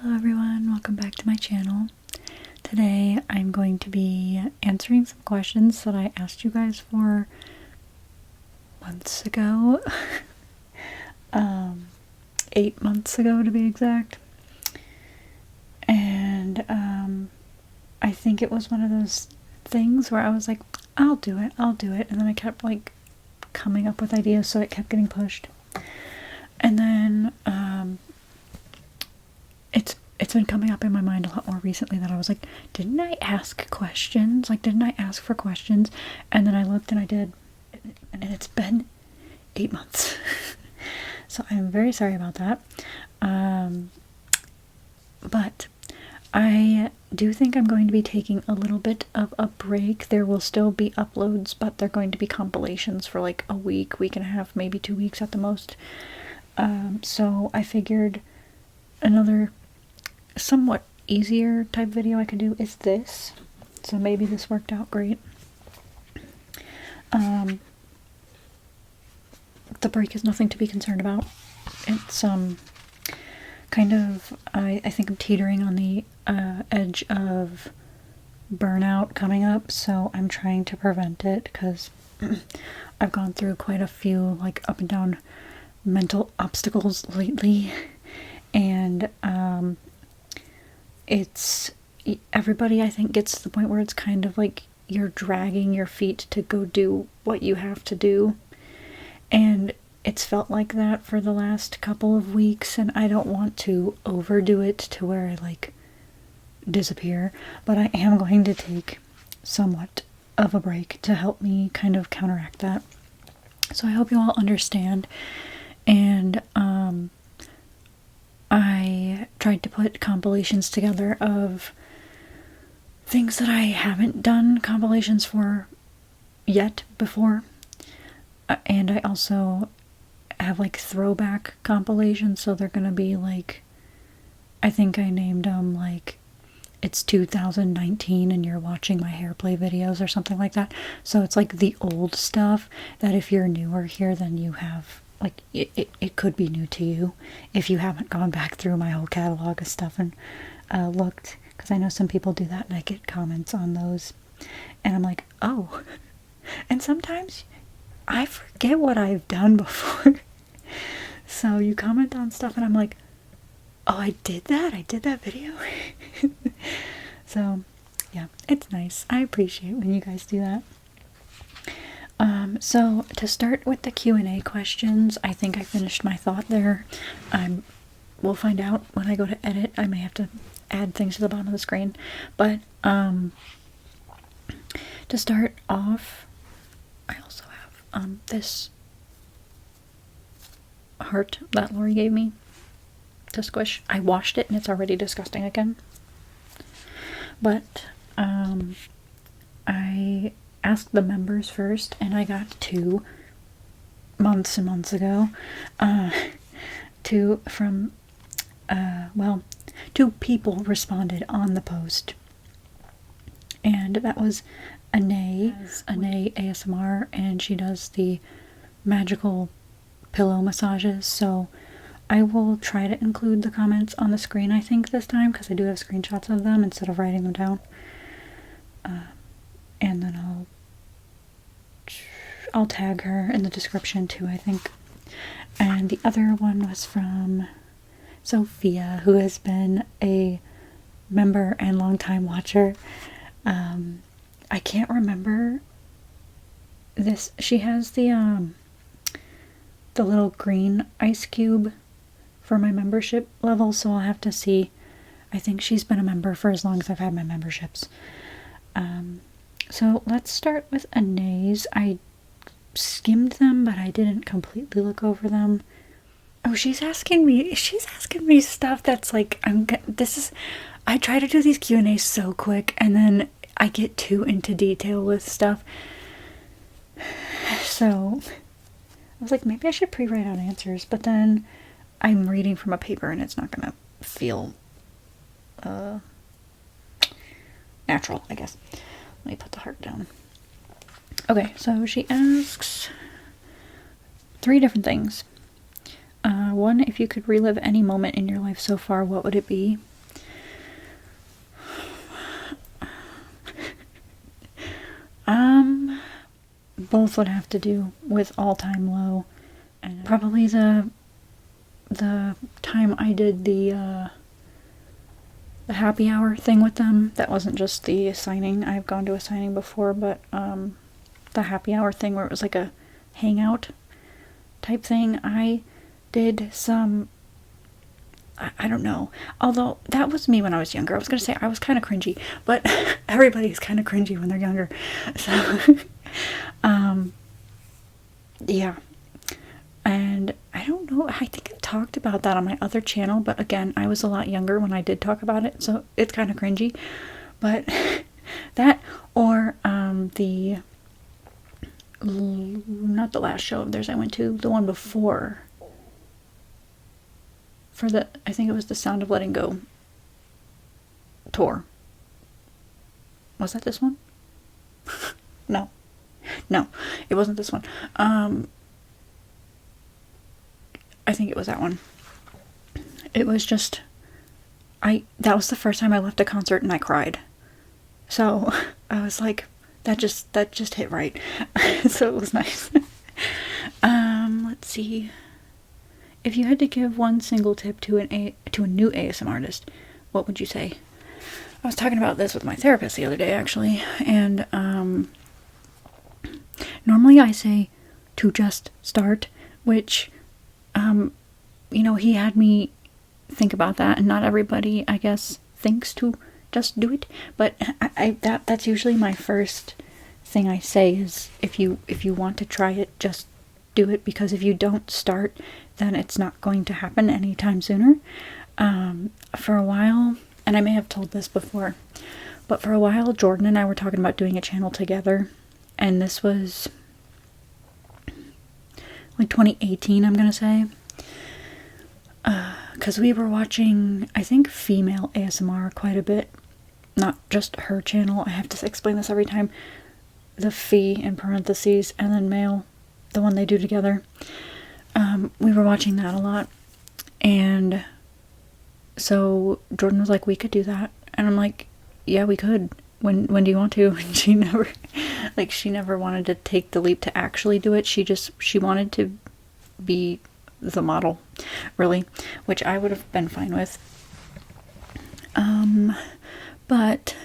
Hello everyone, welcome back to my channel. Today I'm going to be answering some questions that I asked you guys for months ago. 8 months ago to be exact. And I think it was one of those things where I was like, I'll do it, and then I kept like coming up with ideas, so it kept getting pushed. And then it's been coming up in my mind a lot more recently that I was like, didn't I ask questions? Like, didn't I ask for questions? And then I looked and I did, and it's been 8 months. So I'm very sorry about that. But I do think I'm going to be taking a little bit of a break. There will still be uploads, but they're going to be compilations for like a week, week and a half, maybe 2 weeks at the most. So I figured another somewhat easier type video I could do is this. So maybe this worked out great. The break is nothing to be concerned about. It's kind of, I think I'm teetering on the edge of burnout coming up, so I'm trying to prevent it because I've gone through quite a few like up and down mental obstacles lately, and it's everybody I think gets to the point where it's kind of like you're dragging your feet to go do what you have to do, and it's felt like that for the last couple of weeks, and I don't want to overdo it to where I like disappear, but I am going to take somewhat of a break to help me kind of counteract that. So I hope you all understand. And I tried to put compilations together of things that I haven't done compilations for yet before. And I also have like throwback compilations, so they're gonna be like, I think I named them like it's 2019 and you're watching my hairplay videos or something like that. So it's like the old stuff that if you're newer here, then you have like it could be new to you if you haven't gone back through my whole catalog of stuff and looked, because I know some people do that and I get comments on those and I'm like, oh. And sometimes I forget what I've done before. So you comment on stuff and I'm like, oh, I did that video. So yeah, it's nice. I appreciate when you guys do that. So to start with the Q&A questions, I think I finished my thought there. We'll find out when I go to edit. I may have to add things to the bottom of the screen. But to start off, I also have this heart that Lori gave me to squish. I washed it and it's already disgusting again. But I asked the members first, and I got 2 months and months ago. 2 from, well, 2 people responded on the post. And that was Anae ASMR, and she does the magical pillow massages. So I will try to include the comments on the screen, I think, this time, because I do have screenshots of them instead of writing them down. And then I'll tag her in the description too, I think. And the other one was from Sophia, who has been a member and longtime watcher. I can't remember this. She has the little green ice cube for my membership level, so I'll have to see. I think she's been a member for as long as I've had my memberships. So let's start with Anae's. I skimmed them, but I didn't completely look over them. Oh, she's asking me stuff that's like, I try to do these Q&As so quick, and then I get too into detail with stuff. So I was like, maybe I should pre-write out answers, but then I'm reading from a paper and it's not gonna feel natural, I guess. Let me put the heart down. Okay, so she asks 3 different things. One, if you could relive any moment in your life so far, what would it be? Both would have to do with all time low, and probably the time I did the happy hour thing with them. That wasn't just the signing. I've gone to a signing before, but the happy hour thing where it was like a hangout type thing. I did some, I don't know. Although that was me when I was younger. I was gonna say I was kind of cringy, but everybody's kind of cringy when they're younger. So, yeah. And I don't know, I think I talked about that on my other channel, but again, I was a lot younger when I did talk about it, so it's kind of cringy. But that, or not the last show of theirs I went to, the one before, for the, I think it was the Sound of Letting Go tour. Was that this one? No, it wasn't this one. I think it was that one. It was just, that was the first time I left a concert and I cried. So I was like, that just hit right. So it was nice. Let's see. If you had to give one single tip to a new ASM artist, what would you say? I was talking about this with my therapist the other day, actually, and normally I say to just start, which, you know, he had me think about that, and not everybody, I guess, thinks to just do it, but that's usually my first thing I say is, if you want to try it, just do it, because if you don't start, then it's not going to happen anytime sooner. For a while, and I may have told this before, but for a while, Jordan and I were talking about doing a channel together, and this was like 2018, I'm gonna say, because we were watching, I think, female ASMR quite a bit, not just her channel. I have to explain this every time. The fee in parentheses, and then male, the one they do together. We were watching that a lot, and so Jordan was like, we could do that, and I'm like, yeah, we could. When do you want to? And she never wanted to take the leap to actually do it. She wanted to be the model, really, which I would have been fine with. But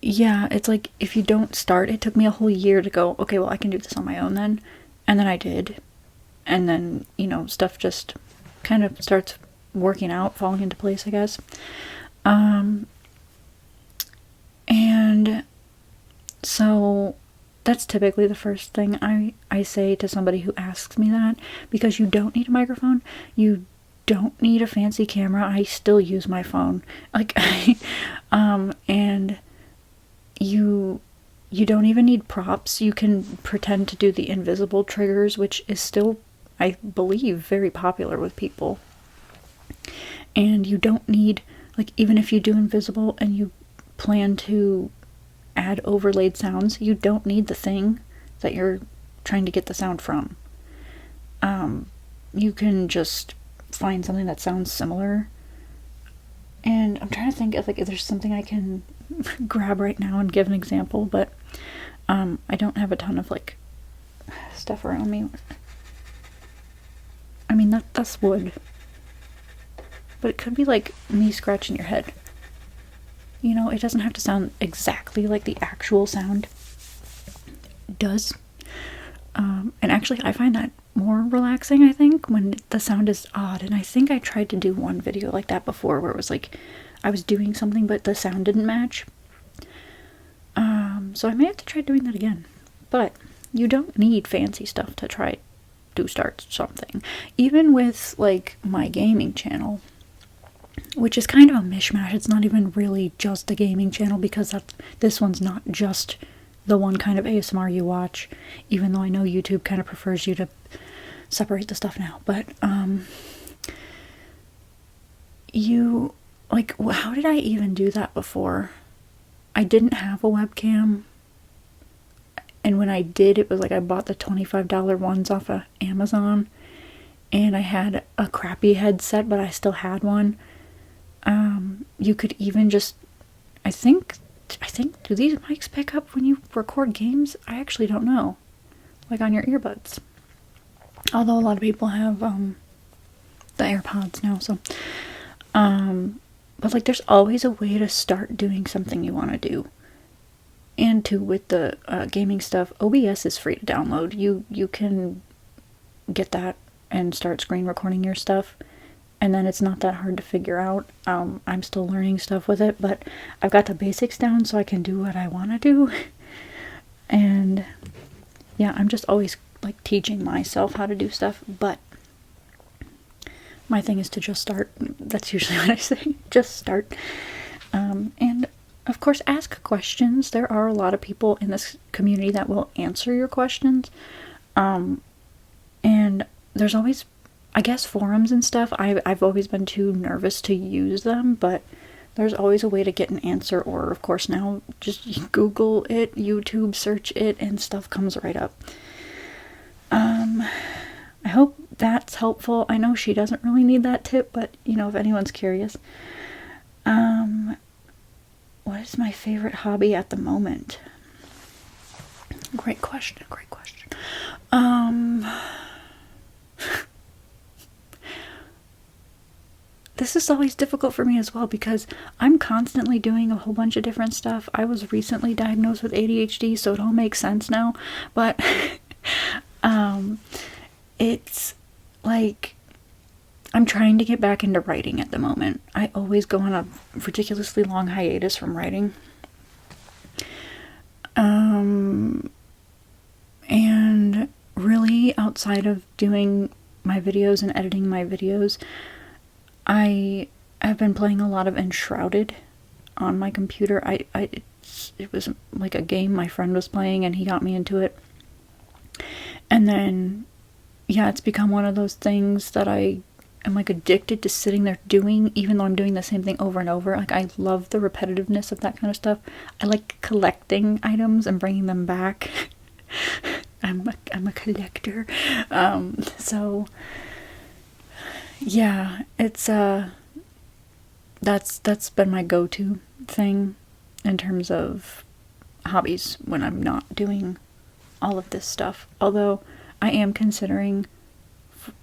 yeah, it's like, if you don't start, it took me a whole year to go, okay, well, I can do this on my own then. And then I did. And then, you know, stuff just kind of starts working out, falling into place, I guess. And so that's typically the first thing I say to somebody who asks me that, because you don't need a microphone, you don't need a fancy camera. I still use my phone, like, and you don't even need props. You can pretend to do the invisible triggers, which is still, I believe, very popular with people. And you don't need, like, even if you do invisible and you plan to add overlaid sounds, you don't need the thing that you're trying to get the sound from. You can just find something that sounds similar. And I'm trying to think of, like, if there's something I can grab right now and give an example, but I don't have a ton of, like, stuff around me. I mean, that's wood. But it could be, like, me scratching your head. You know, it doesn't have to sound exactly like the actual sound does. And actually, I find that more relaxing, I think, when the sound is odd. And I think I tried to do one video like that before, where it was like, I was doing something, but the sound didn't match. So I may have to try doing that again. But you don't need fancy stuff to start something. Even with, like, my gaming channel, which is kind of a mishmash. It's not even really just a gaming channel, because this one's not just the one kind of ASMR you watch, even though I know YouTube kind of prefers you to separate the stuff now. But you, like, how did I even do that before? I didn't have a webcam, and when I did, it was like I bought the $25 ones off of Amazon, and I had a crappy headset, but I still had one. You could even just, I think I think, do these mics pick up when you record games? I actually don't know. Like on your earbuds. Although a lot of people have the AirPods now, so but like there's always a way to start doing something you want to do. And too, with the gaming stuff, OBS is free to download. You can get that and start screen recording your stuff, and then it's not that hard to figure out. I'm still learning stuff with it, but I've got the basics down so I can do what I want to do. And yeah, I'm just always like teaching myself how to do stuff, but my thing is to just start. That's usually what I say. Just start. And of course, ask questions. There are a lot of people in this community that will answer your questions. And there's always, I guess, forums and stuff. I've always been too nervous to use them, but there's always a way to get an answer. Or, of course, now just Google it, YouTube search it, and stuff comes right up. I hope that's helpful. I know she doesn't really need that tip, but, you know, if anyone's curious. What is my favorite hobby at the moment? Great question. This is always difficult for me as well because I'm constantly doing a whole bunch of different stuff. I was recently diagnosed with ADHD, so it all makes sense now. But it's like I'm trying to get back into writing at the moment. I always go on a ridiculously long hiatus from writing. And really, outside of doing my videos and editing my videos, I have been playing a lot of Enshrouded on my computer. It was like a game my friend was playing and he got me into it. And then, yeah, it's become one of those things that I am like addicted to sitting there doing, even though I'm doing the same thing over and over. Like, I love the repetitiveness of that kind of stuff. I like collecting items and bringing them back. I'm a collector. So yeah, it's that's been my go-to thing in terms of hobbies when I'm not doing all of this stuff. Although I am considering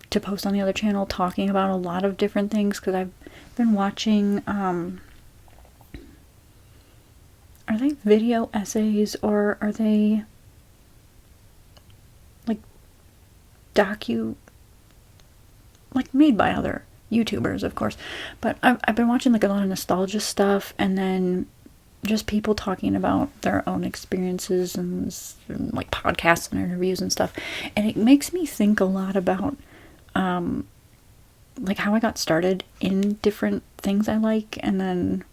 to post on the other channel talking about a lot of different things, because I've been watching are they video essays or are they like like made by other YouTubers, of course, but I've been watching like a lot of nostalgia stuff, and then just people talking about their own experiences and like podcasts and interviews and stuff, and it makes me think a lot about like how I got started in different things I like, and then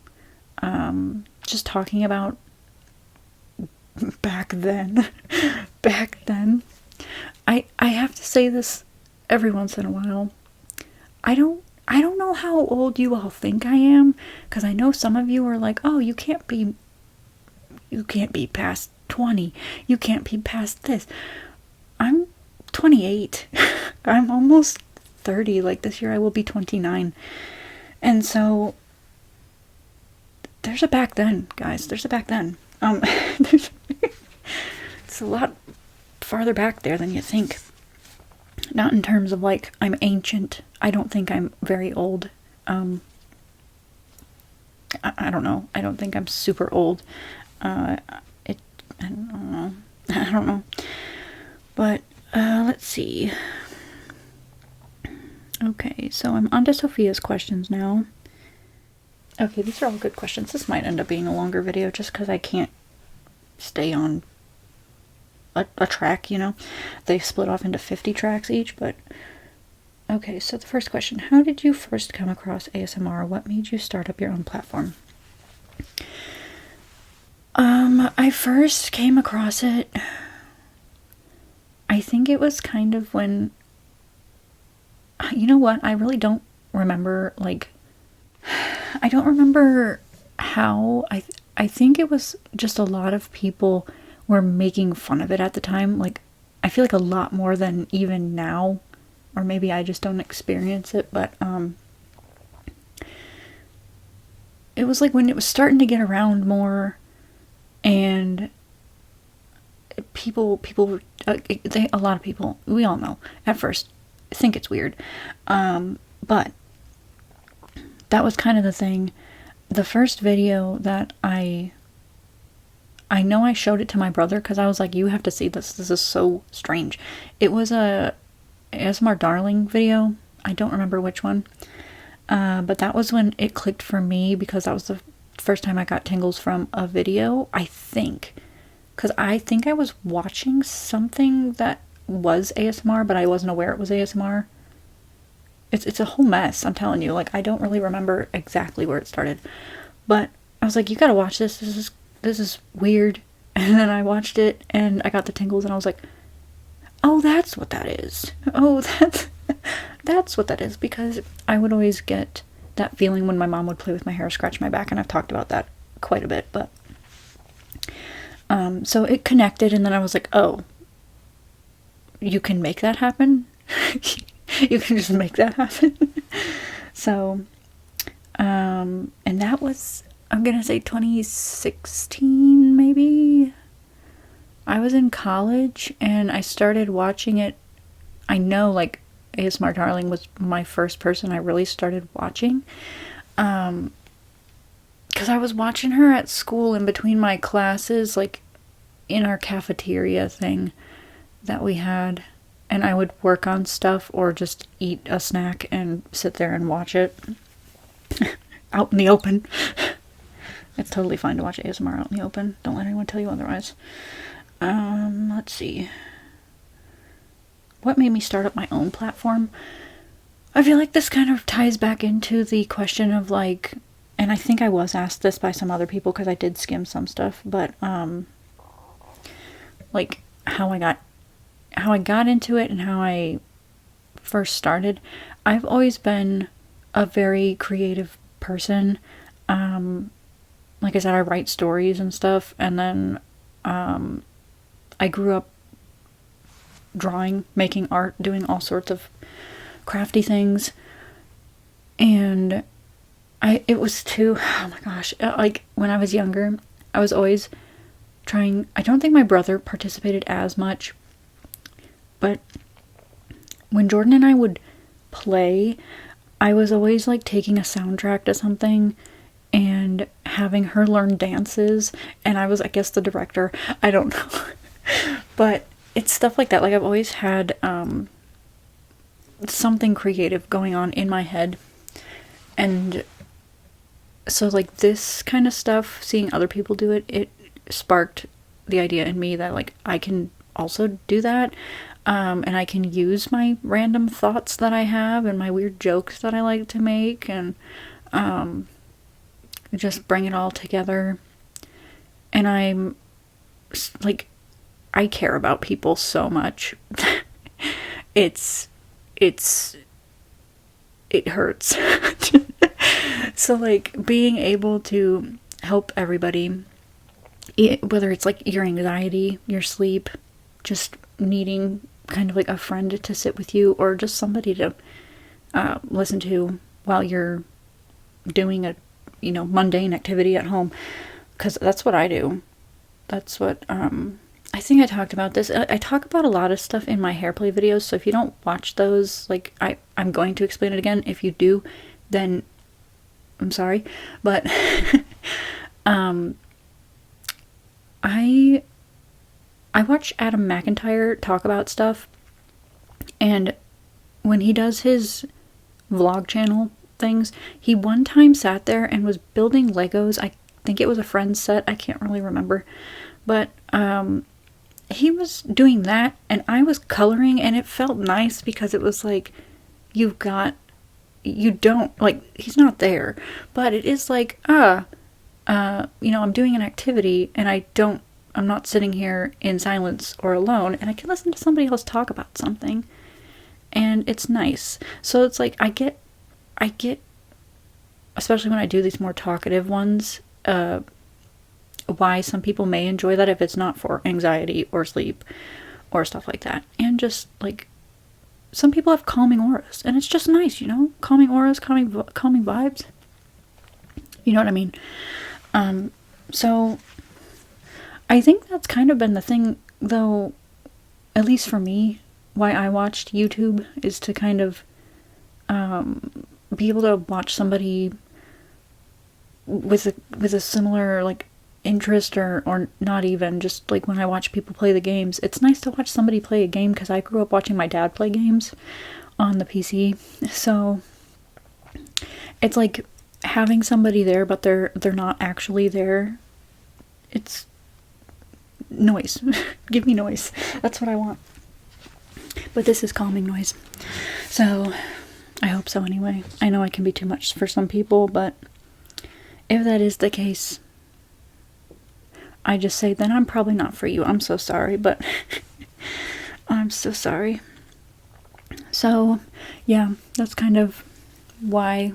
just talking about back then. I have to say this every once in a while. I don't know how old you all think I am, because I know some of you are like, oh, you can't be past 20. You can't be past this. I'm 28. I'm almost 30. Like, this year I will be 29. And so there's a back then, guys. There's a back then. It's a lot farther back there than you think. Not in terms of like I'm ancient. I don't think I'm very old. I don't know. I don't think I'm super old. I don't know. But let's see. Okay, so I'm on to Sophia's questions now. Okay, these are all good questions. This might end up being a longer video just because I can't stay on a track, you know. They split off into 50 tracks each, but okay. So the first question: how did you first come across ASMR? What made you start up your own platform? I first came across it, I think it was kind of when, you know what, I really don't remember, like, I don't remember how. I think it was just a lot of people were making fun of it at the time. Like, I feel like a lot more than even now, or maybe I just don't experience it, but it was like when it was starting to get around more, And a lot of people, we all know, at first, think it's weird. But that was kind of the thing. The first video that I know I showed it to my brother because I was like, you have to see this. This is so strange. It was a ASMR Darling video. I don't remember which one. But that was when it clicked for me because that was the first time I got tingles from a video, I think. Because I think I was watching something that was ASMR, but I wasn't aware it was ASMR. It's a whole mess, I'm telling you. Like, I don't really remember exactly where it started. But I was like, you gotta watch this. This is weird. And then I watched it, and I got the tingles, and I was like, oh, that's what that is. Oh, that's what that is. Because I would always get that feeling when my mom would play with my hair, scratch my back, and I've talked about that quite a bit, but... so it connected, and then I was like, oh, you can make that happen? You can just make that happen? So, and that was, I'm gonna say 2016, maybe? I was in college, and I started watching it. I know, like, ASMR Darling was my first person I really started watching. Because I was watching her at school in between my classes, like, in our cafeteria thing that we had, and I would work on stuff or just eat a snack and sit there and watch it out in the open. It's totally fine to watch ASMR out in the open. Don't let anyone tell you otherwise. Let's see. What made me start up my own platform? I feel like this kind of ties back into the question of, like, and I think I was asked this by some other people because I did skim some stuff, but like how I got into it and how I first started. I've always been a very creative person. Like I said, I write stories and stuff, and then I grew up drawing, making art, doing all sorts of crafty things, and it was too, oh my gosh, like, when I was younger, I was always trying, I don't think my brother participated as much, but when Jordan and I would play, I was always, like, taking a soundtrack to something and having her learn dances, and I was, I guess, the director, I don't know, but it's stuff like that. Like, I've always had, something creative going on in my head, and so, like, this kind of stuff, seeing other people do it, it sparked the idea in me that, like, I can also do that, and I can use my random thoughts that I have and my weird jokes that I like to make, and just bring it all together. And I'm, like, I care about people so much. It hurts. So, like, being able to help everybody, whether it's, like, your anxiety, your sleep, just needing kind of like a friend to sit with you, or just somebody to listen to while you're doing a, mundane activity at home, because that's what I do. That's what, I think I talked about this. I talk about a lot of stuff in my hairplay videos, so if you don't watch those, like, I'm going to explain it again. If you do, then I'm sorry, but I watch Adam McIntyre talk about stuff, and when he does his vlog channel things, he one time sat there and was building Legos. I think it was a friend's set, I can't really remember, but he was doing that, and I was coloring, and it felt nice because it was like, you don't, like, he's not there, but it is like, I'm doing an activity, and I'm not sitting here in silence or alone, and I can listen to somebody else talk about something, and it's nice. So it's like, I get, especially when I do these more talkative ones, why some people may enjoy that if it's not for anxiety or sleep or stuff like that. And just, like, some people have calming auras, and it's just nice, calming auras, calming vibes. You know what I mean? So I think that's kind of been the thing, though, at least for me, why I watched YouTube is to kind of be able to watch somebody with a similar like interest, or not even, just like when I watch people play the games. It's nice to watch somebody play a game because I grew up watching my dad play games on the PC. So it's like having somebody there, but they're not actually there. It's noise. Give me noise. That's what I want. But this is calming noise. So I hope so anyway. I know it can be too much for some people, but if that is the case, I just say, then I'm probably not for you. I'm so sorry, but I'm so sorry. So, yeah, that's kind of why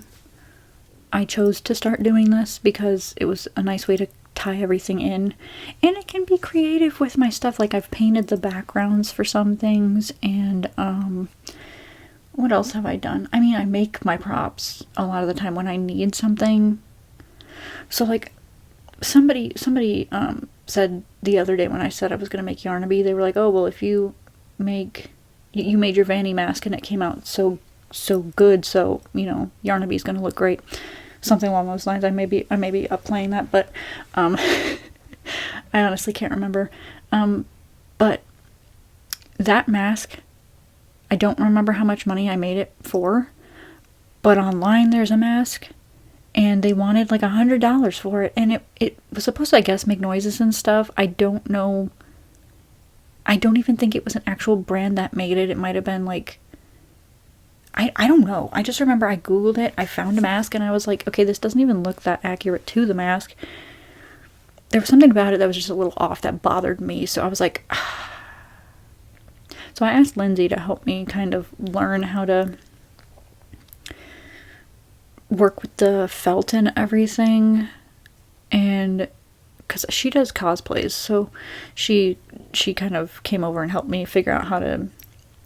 I chose to start doing this, because it was a nice way to tie everything in. And it can be creative with my stuff. Like, I've painted the backgrounds for some things, and what else have I done? I mean, I make my props a lot of the time when I need something. So, like, somebody said the other day when I said I was going to make Yarnaby, they were like, oh, well, if you made your Vanny mask and it came out so good, so, you know, Yarnaby's going to look great. Something along those lines. I may be up playing that, but I honestly can't remember. But that mask, I don't remember how much money I made it for, but online there's a mask, and they wanted like $100 for it, and it was supposed to, I guess, make noises and stuff. I don't know. I don't even think it was an actual brand that made it. It might have been like, I don't know. I just remember I googled it, I found a mask, and I was like, okay, this doesn't even look that accurate to the mask. There was something about it that was just a little off that bothered me, so I was like, ah. So I asked Lindsay to help me kind of learn how to work with the felt and everything, and because she does cosplays, so she kind of came over and helped me figure out how to,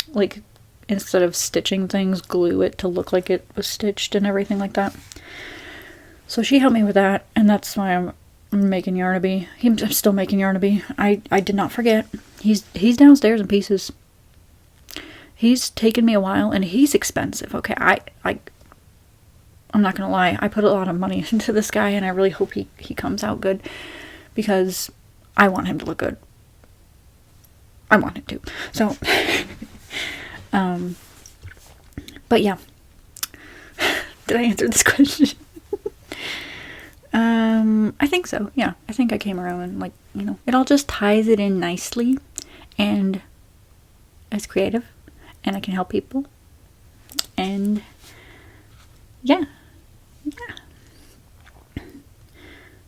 like, instead of stitching things, glue it to look like it was stitched and everything like that. So she helped me with that, and that's why I'm making Yarnaby. I'm still making Yarnaby. I did not forget. He's downstairs in pieces. He's taken me a while, and he's expensive. Okay, I'm not gonna lie, I put a lot of money into this guy, and I really hope he comes out good, because I want him to look good. I want him to. So, but yeah. Did I answer this question? I think so, yeah. I think I came around and, like, you know, it all just ties it in nicely, and it's creative, and I can help people, and yeah.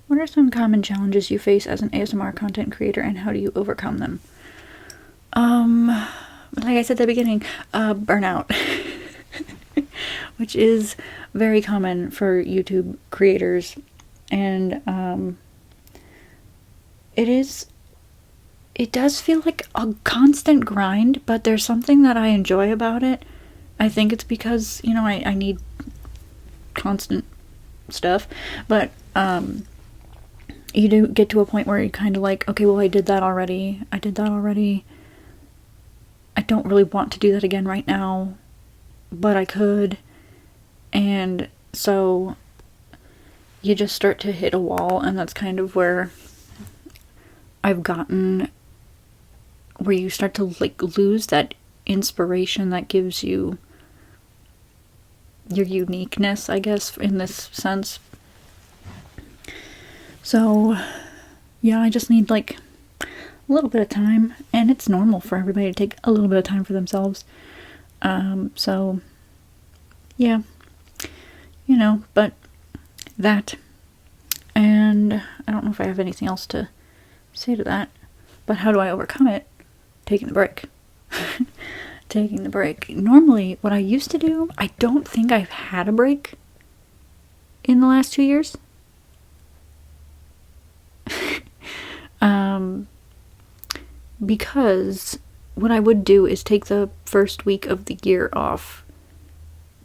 What are some common challenges you face as an ASMR content creator, and how do you overcome them? Like I said at the beginning, burnout. Which is very common for YouTube creators, and it does feel like a constant grind, but there's something that I enjoy about it. I think it's because, you know, I need constant stuff, but you do get to a point where you're kind of like, okay, well, I did that already. I don't really want to do that again right now, but I could. And so you just start to hit a wall, and that's kind of where I've gotten, where you start to, like, lose that inspiration that gives you your uniqueness, I guess, in this sense. So yeah, I just need, like, a little bit of time, and it's normal for everybody to take a little bit of time for themselves. So yeah, you know, but that, and I don't know if I have anything else to say to that, but how do I overcome it? Taking the break. Taking the break. Normally, what I used to do, I don't think I've had a break in the last 2 years. Because what I would do is take the first week of the year off,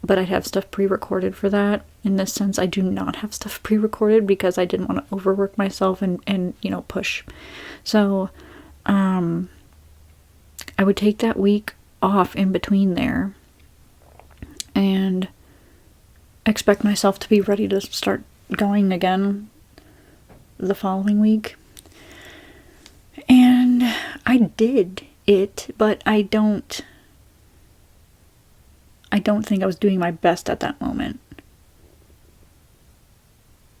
but I'd have stuff pre-recorded for that, in this sense. I do not have stuff pre-recorded because I didn't want to overwork myself and you know, push. So, I would take that week off in between there and expect myself to be ready to start going again the following week. And I did it, but I don't think I was doing my best at that moment.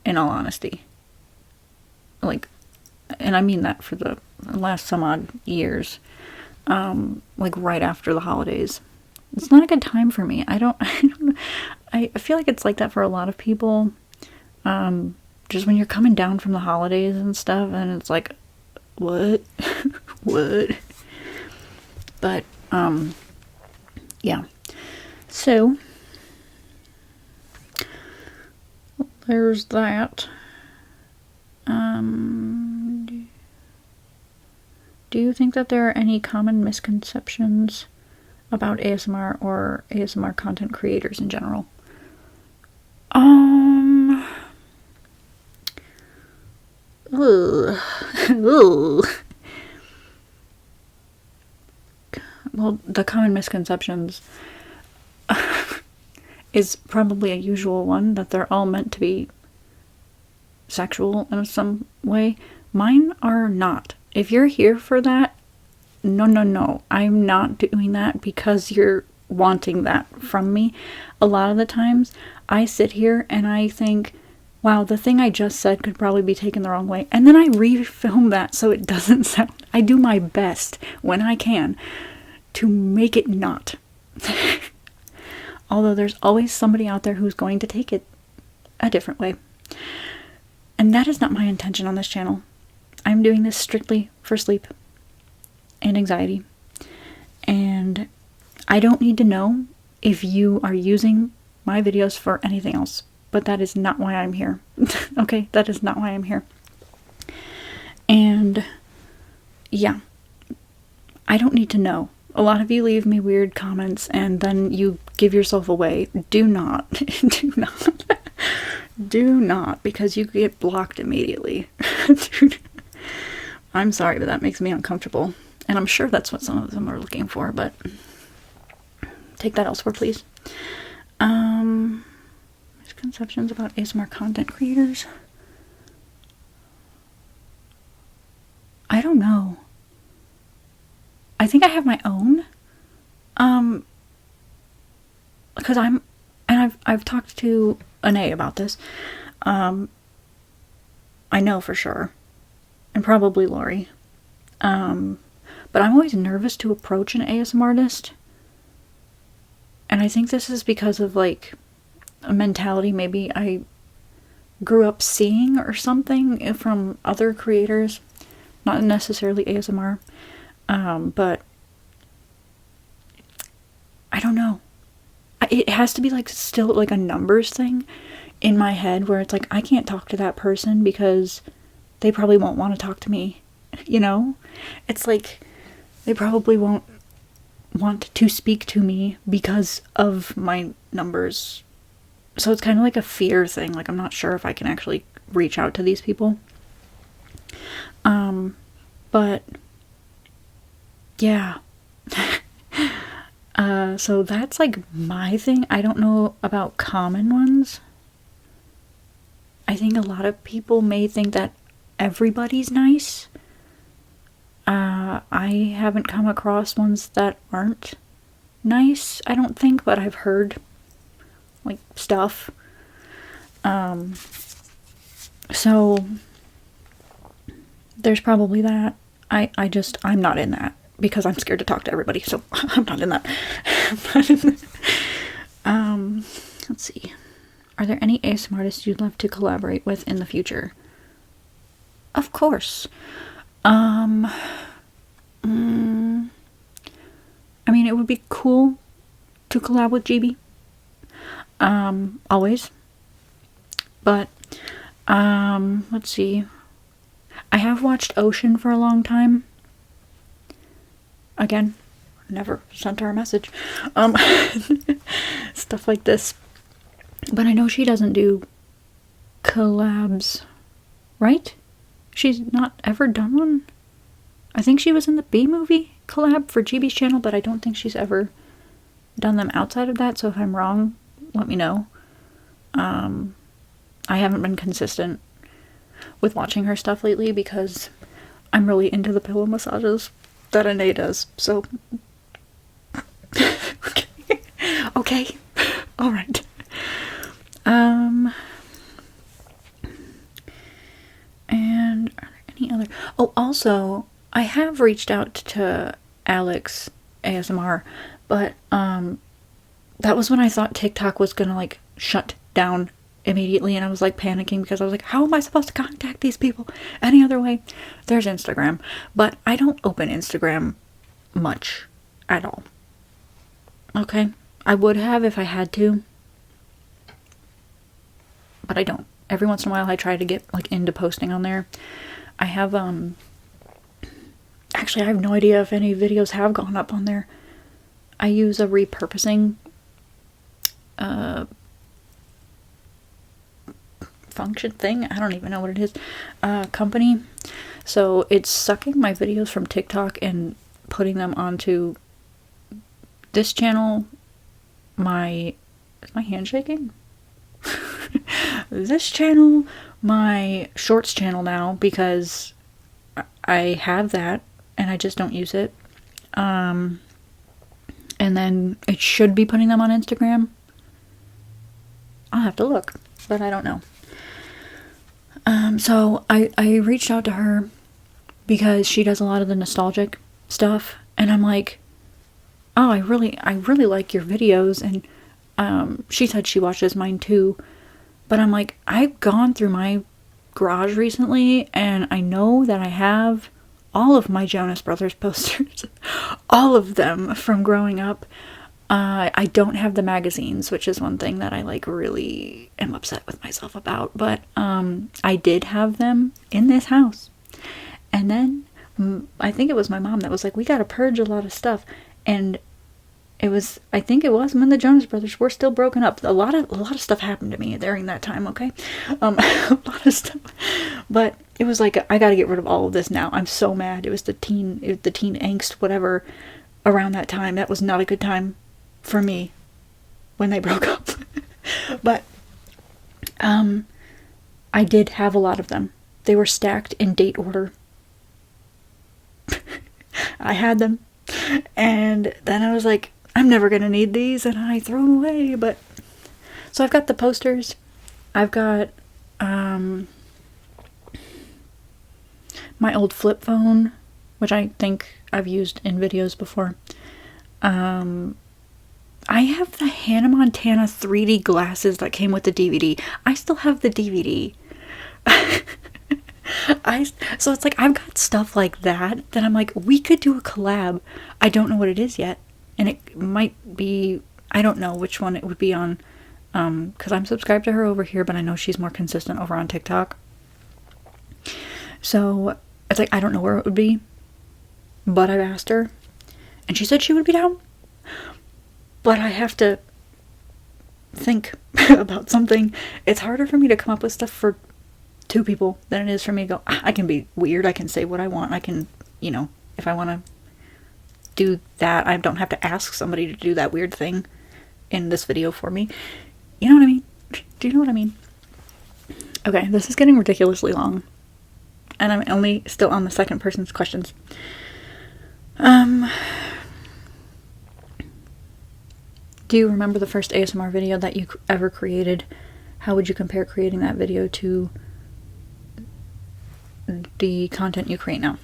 In all honesty. Like, and I mean that for the last some odd years. Like right after the holidays. It's not a good time for me. I feel like it's like that for a lot of people. Just when you're coming down from the holidays and stuff, and it's like, what? What? But, yeah. So, there's that. Do you think that there are any common misconceptions about ASMR or ASMR content creators in general? Well, the common misconceptions is probably a usual one, that they're all meant to be sexual in some way. Mine are not. If you're here for that, no. I'm not doing that because you're wanting that from me. A lot of the times, I sit here and I think, wow, the thing I just said could probably be taken the wrong way. And then I refilm that so it doesn't sound... I do my best when I can to make it not. Although there's always somebody out there who's going to take it a different way. And that is not my intention on this channel. I'm doing this strictly for sleep and anxiety. And I don't need to know if you are using my videos for anything else. But that is not why I'm here. Okay? That is not why I'm here. And yeah, I don't need to know. A lot of you leave me weird comments and then you give yourself away. Do not. Do not. Do not, because you get blocked immediately. I'm sorry, but that makes me uncomfortable. And I'm sure that's what some of them are looking for, but take that elsewhere, please. Misconceptions about ASMR content creators? I don't know. I think I have my own. Because I've talked to Anae about this. I know for sure. And probably Lori. But I'm always nervous to approach an ASMR artist. And I think this is because of, like, a mentality maybe I grew up seeing or something from other creators. Not necessarily ASMR. But I don't know. It has to be, like, still, like, a numbers thing in my head where it's like, I can't talk to that person because they probably won't want to talk to me, you know? It's like, they probably won't want to speak to me because of my numbers. So it's kind of like a fear thing. Like, I'm not sure if I can actually reach out to these people. But yeah. So that's like my thing. I don't know about common ones. I think a lot of people may think that everybody's nice. I haven't come across ones that aren't nice, I don't think, but I've heard, like, stuff. So there's probably that. I'm not in that because I'm scared to talk to everybody, so I'm not in that. Let's see. Are there any ASMR artists you'd love to collaborate with in the future? Of course. I mean, it would be cool to collab with GB. Always. But, let's see. I have watched Ocean for a long time. Again, never sent her a message. Stuff like this. But I know she doesn't do collabs, right? She's not ever done one. I think she was in the B-movie collab for GB's channel, but I don't think she's ever done them outside of that, so if I'm wrong, let me know. I haven't been consistent with watching her stuff lately because I'm really into the pillow massages that Anae does, so... okay. Alright. And are there any other... Oh, also, I have reached out to Alex ASMR, but, that was when I thought TikTok was gonna, like, shut down immediately, and I was, like, panicking because I was like, how am I supposed to contact these people any other way? There's Instagram, but I don't open Instagram much at all. Okay? I would have if I had to, but I don't. Every once in a while I try to get, like, into posting on there. I have, actually, I have no idea if any videos have gone up on there. I use a repurposing function thing. I don't even know what it is. Company. So it's sucking my videos from TikTok and putting them onto this channel. Is my hand shaking? This channel, my shorts channel now, because I have that and I just don't use it. And then it should be putting them on Instagram. I'll have to look, but I don't know. So I reached out to her because she does a lot of the nostalgic stuff, and I'm like, oh, I really like your videos, and she said she watches mine too, but I'm like, I've gone through my garage recently, and I know that I have all of my Jonas Brothers posters, all of them from growing up. I don't have the magazines, which is one thing that I, like, really am upset with myself about, but I did have them in this house. And then I think it was my mom that was like, we gotta purge a lot of stuff, and I think it was when the Jonas Brothers were still broken up. A lot of stuff happened to me during that time, okay? A lot of stuff. But it was like, I gotta get rid of all of this now. I'm so mad. It was the teen angst, whatever, around that time. That was not a good time for me when they broke up. But I did have a lot of them. They were stacked in date order. I had them, and then I was like, I'm never gonna need these, and I threw them away. But so I've got the posters, I've got my old flip phone, which I think I've used in videos before. I have the Hannah Montana 3D glasses that came with the DVD. I still have the DVD. So it's like, I've got stuff like that I'm like, we could do a collab. I don't know what it is yet, and it might be, I don't know which one it would be on, because I'm subscribed to her over here, but I know she's more consistent over on TikTok. So it's like, I don't know where it would be, but I've asked her, and she said she would be down. But I have to think about something. It's harder for me to come up with stuff for two people than it is for me to go, I can be weird, I can say what I want, I can, you know, if I want to do that, I don't have to ask somebody to do that weird thing in this video for me. You know what I mean? Do you know what I mean? Okay, this is getting ridiculously long, and I'm only still on the second person's questions. Do you remember the first ASMR video that you ever created? How would you compare creating that video to the content you create now?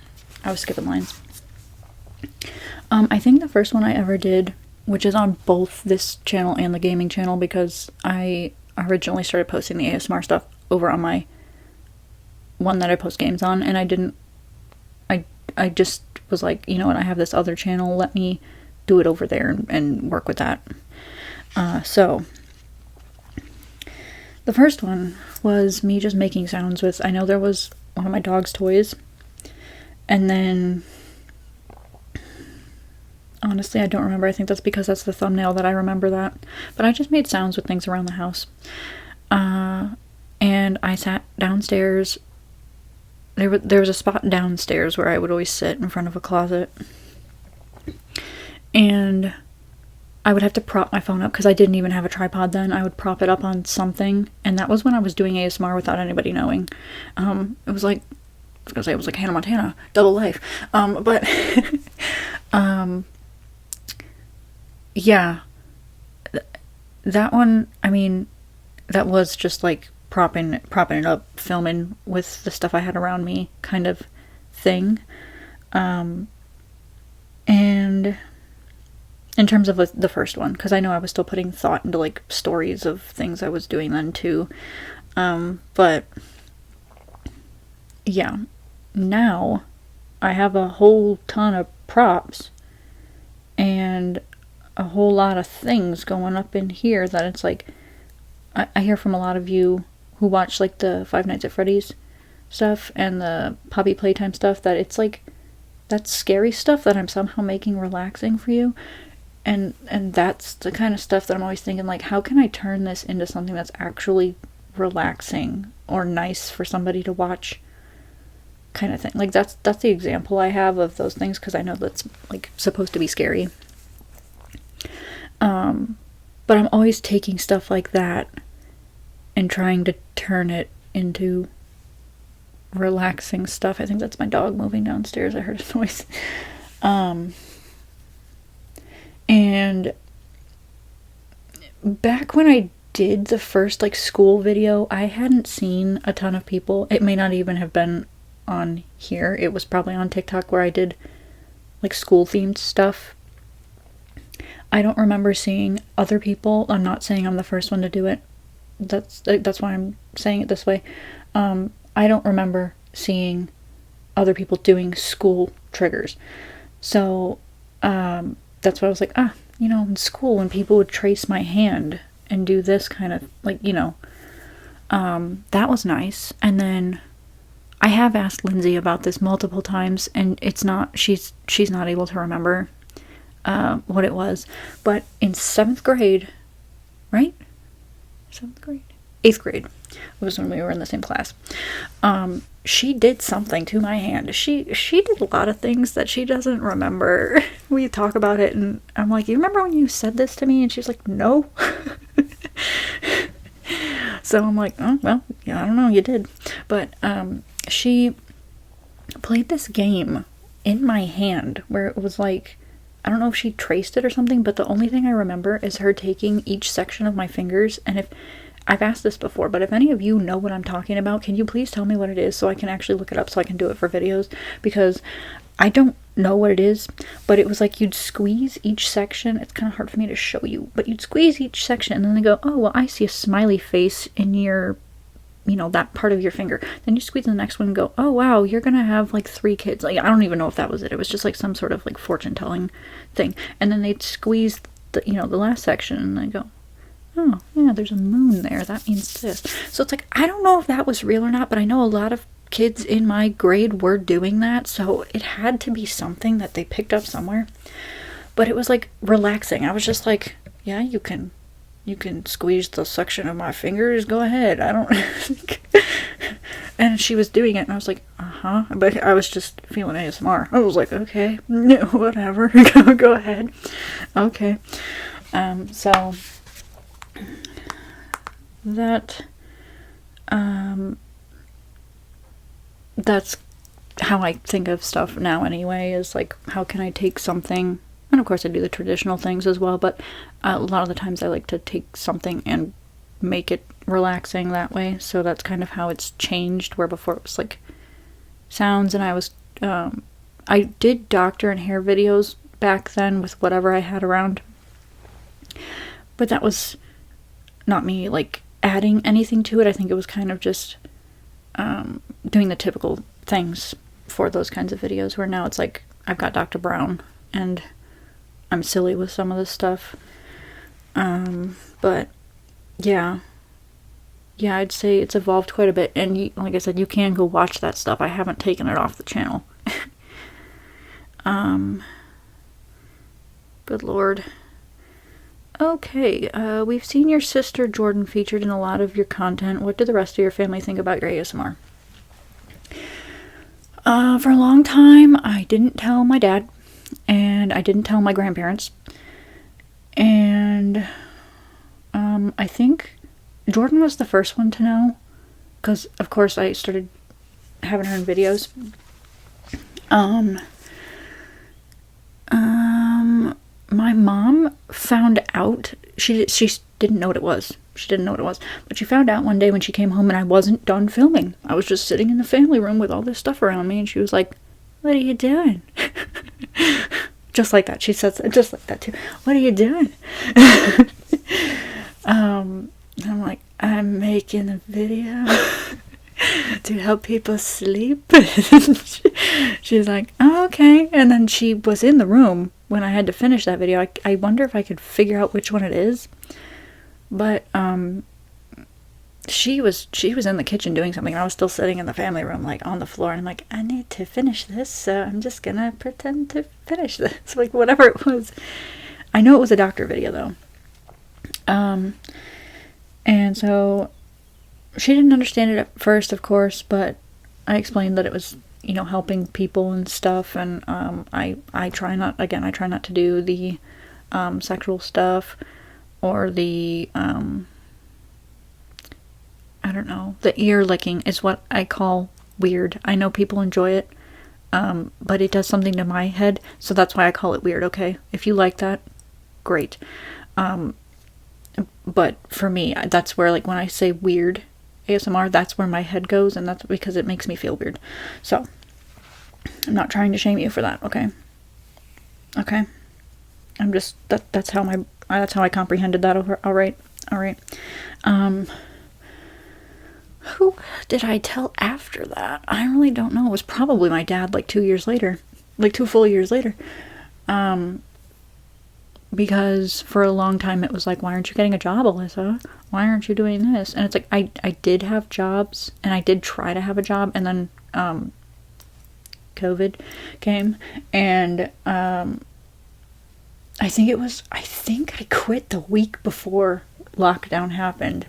I was skipping lines. I think the first one I ever did, which is on both this channel and the gaming channel, because I originally started posting the ASMR stuff over on my one that I post games on, and I just was like, you know what, I have this other channel, let me do it over there and work with that. So the first one was me just making sounds with, I know there was one of my dog's toys, and then on honestly, I don't remember. I think that's because that's the thumbnail that I remember that. But I just made sounds with things around the house. And I sat downstairs. There was a spot downstairs where I would always sit in front of a closet. And I would have to prop my phone up because I didn't even have a tripod then. I would prop it up on something. And that was when I was doing ASMR without anybody knowing. It was like, I was gonna say it was like Hannah Montana, double life. But yeah, that one, I mean, that was just like propping it up, filming with the stuff I had around me kind of thing. And in terms of the first one, because I know I was still putting thought into like stories of things I was doing then too. But yeah, now I have a whole ton of props and a whole lot of things going up in here that it's like, I hear from a lot of you who watch like the Five Nights at Freddy's stuff and the Poppy Playtime stuff, that it's like, that's scary stuff that I'm somehow making relaxing for you. And that's the kind of stuff that I'm always thinking, like, how can I turn this into something that's actually relaxing or nice for somebody to watch, kind of thing. Like, that's the example I have of those things, because I know that's, like, supposed to be scary. But I'm always taking stuff like that and trying to turn it into relaxing stuff. I think that's my dog moving downstairs. I heard a noise. And back when I did the first like school video, I hadn't seen a ton of people. It may not even have been on here. It was probably on TikTok where I did like school themed stuff. I don't remember seeing other people. I'm not saying I'm the first one to do it. That's why I'm saying it this way. I don't remember seeing other people doing school triggers. So, that's why I was like, in school when people would trace my hand and do this kind of, like, that was nice. And then I have asked Lindsay about this multiple times, and she's not able to remember what it was. But in 7th grade, right? 7th grade? 8th grade was when we were in the same class. She did something to my hand. She did a lot of things that she doesn't remember. We talk about it, and I'm like, you remember when you said this to me? And she's like, no. So I'm like, oh, well, yeah, I don't know, you did. But she played this game in my hand where it was like, I don't know if she traced it or something, but the only thing I remember is her taking each section of my fingers. And if I've asked this before, but if any of you know what I'm talking about, can you please tell me what it is so I can actually look it up so I can do it for videos? Because I don't know what it is, but it was like you'd squeeze each section. It's kind of hard for me to show you, but you'd squeeze each section and then they go, oh, well, I see a smiley face in your, that part of your finger. Then you squeeze the next one and go, oh, wow, you're going to have like 3 kids. Like, I don't even know if that was it. It was just like some sort of like fortune telling thing. And then they'd squeeze the last section and they go, oh, yeah, there's a moon there. That means this. So it's like, I don't know if that was real or not, but I know a lot of kids in my grade were doing that, so it had to be something that they picked up somewhere. But it was like relaxing. I was just like, yeah, you can squeeze the section of my fingers, go ahead. I don't and she was doing it and I was like, but I was just feeling ASMR. I was like, okay, no, whatever. Go ahead. Okay. So that that's how I think of stuff now anyway, is like, how can I take something, and of course I do the traditional things as well, but a lot of the times I like to take something and make it relaxing that way. So that's kind of how it's changed, where before it was like sounds, and I did doctor and hair videos back then with whatever I had around, but that was not me like adding anything to it. I think it was kind of just doing the typical things for those kinds of videos, where now it's like I've got Dr. Brown and I'm silly with some of this stuff. But yeah, I'd say it's evolved quite a bit, and like I said, you can go watch that stuff. I haven't taken it off the channel. Good Lord. Okay, we've seen your sister Jordan featured in a lot of your content. What do the rest of your family think about your ASMR? For a long time, I didn't tell my dad, and I didn't tell my grandparents. And, I think Jordan was the first one to know, because, of course, I started having her in videos. My mom found out, she didn't know what it was. She didn't know what it was. But she found out one day when she came home and I wasn't done filming. I was just sitting in the family room with all this stuff around me, and she was like, "What are you doing?" Just like that. She says it just like that too. "What are you doing?" I'm like, "I'm making a video to help people sleep." She's like, "Oh, okay." And then she was in the room when I had to finish that video. I wonder if I could figure out which one it is. But she was in the kitchen doing something, and I was still sitting in the family room, like on the floor, and I'm like, "I need to finish this, so I'm just gonna pretend to finish this." Like, whatever it was. I know it was a doctor video though. And so she didn't understand it at first, of course, but I explained that it was, helping people and stuff, and I try not to do the sexual stuff or the I don't know, the ear licking is what I call weird. I know people enjoy it, but it does something to my head, so that's why I call it weird, okay? If you like that, great. But for me, that's where, like, when I say weird ASMR, that's where my head goes, and that's because it makes me feel weird. So, I'm not trying to shame you for that, okay? Okay? I'm just, that's how I comprehended that, alright? Who did I tell after that? I really don't know. It was probably my dad, like 2 years later. Like 2 full years later. Because for a long time it was like, "Why aren't you getting a job, Alyssa? Why aren't you doing this?" And it's like, I did have jobs, and I did try to have a job, and then COVID came, and I think I quit the week before lockdown happened.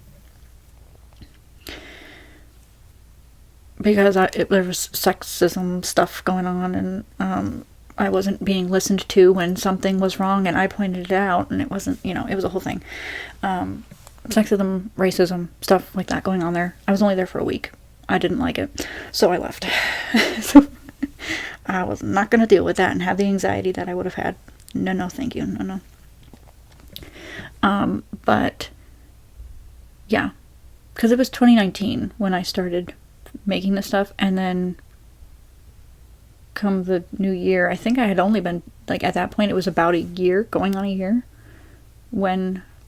Because there was sexism stuff going on, and I wasn't being listened to when something was wrong, and I pointed it out, and it wasn't, it was a whole thing. Sexism, racism, stuff like that going on there. I was only there for a week. I didn't like it, so I left. So I was not going to deal with that and have the anxiety that I would have had. No, thank you. No. But yeah, because it was 2019 when I started making this stuff, and then come the new year, I think I had only been, like, at that point it was about a year, going on a year, when